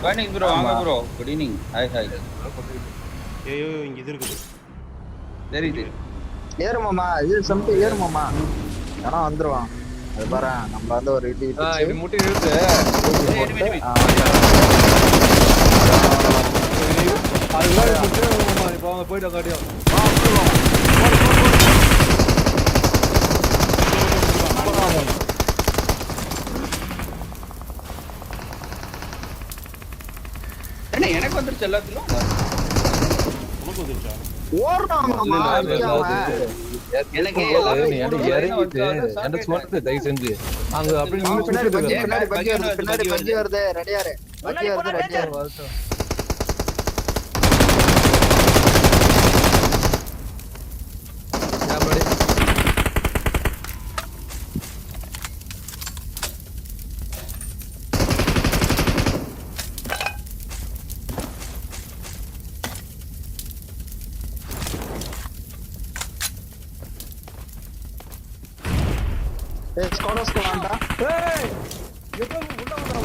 Morning bro, வாங்க bro. Good evening. Hi hi. ஐயோ இங்க இது இருக்குது. தெரியுது. ஏறுமாமா இது சம்தி ஏறுமாமா ஆனா வந்துருவான். அது பாரு நம்ம வந்து ஒரு இடி இடிச்சு இது முட்டி நிறுத்து. அதுதான் முட்டி இப்போ அவங்க போயிட்டு காட்டியும். என்ன எனக்கு வந்துருச்சு எல்லாத்துலயும். உனக்கு வந்துச்சா? ஓடுறாங்கம்மா எனக்கு என்ன சொல்றது தயவு செஞ்சு அங்க அப்படி பின்னாடி பஜ்ஜி வருது ரெடியாரு பஜ்ஜி வருது ரெடியாரு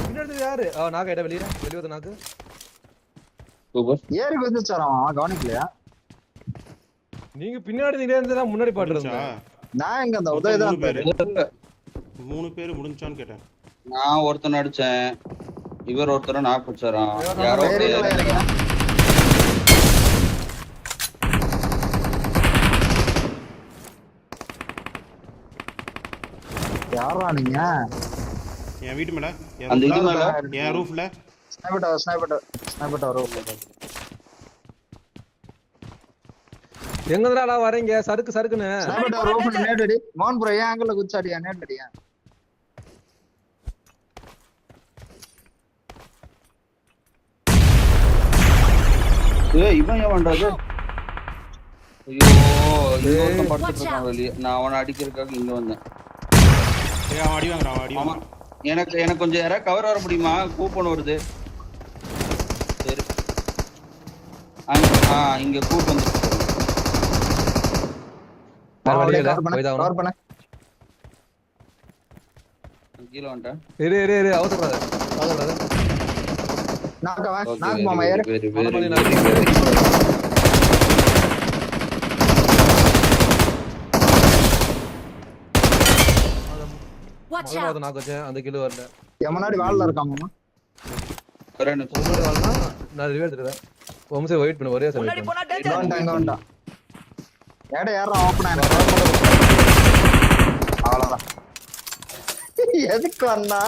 பின்னாடி யாரு நாக்கு இட வெளியே வெளியே நாக்கு ஏறி வந்துச்சாராம் கவனிக்கலையா நீங்க பின்னாடி இருந்தா முன்னாடி பாட்டுறீங்க நான் எங்க அந்த உதவி தான் 3 பேர் முடிஞ்சான்னு கேட்டேன். நான் ஒருத்தன் அடிச்சேன். இவர் ஒருத்தர் நாக் பிடிச்சாராம். யாரோ யாரா நீங்க என் வீட்டு மேல அந்த இது மேல என் ரூஃப்ல ஸ்னைப்பர் எங்கடா வரீங்க சறுக்குன்னு ஸ்னைப்பர் ரூஃப்ல நேடடி மோன் ப்ரோ ஏன் ஆங்கிள்ல குச்சாடியா நேடடியா ஏய் இவன் ஏன் பண்றது? ஐயோ இன்னொருத்தன் படுத்துட்டு இருக்கான் வெளியே. நான் அவனை அடிக்கிறதுக்காக இங்க வந்தேன். ஏய் அவன் அடி வாங்குறான் அடி ஆமா வாங்குறான். எனக்கு கொஞ்சம் யாரா கவர் வர முடியுமா? கூப்பன் வருது. சரி இங்க கூப்பன் கவர் பண்ணு கீழ வந்துட்டேன். இரு அவசரப்படாத நாக்கு மாமா ஏறு நாக்கு வச்சேன் அந்த கிலோ வரல என் முன்னாடி வால்ல இருக்கான் மாமா நான் ரிவே எடுத்துறேன் ஒம்சே வெயிட் பண்ணு ஒரே சமயம் இங்க வந்துட்டான் ஏடா யாரா ஓபன் ஆன அவ்வளவுதான் எதுக்கு வந்தா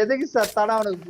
எதுக்கு சத்தானா அவனுக்கு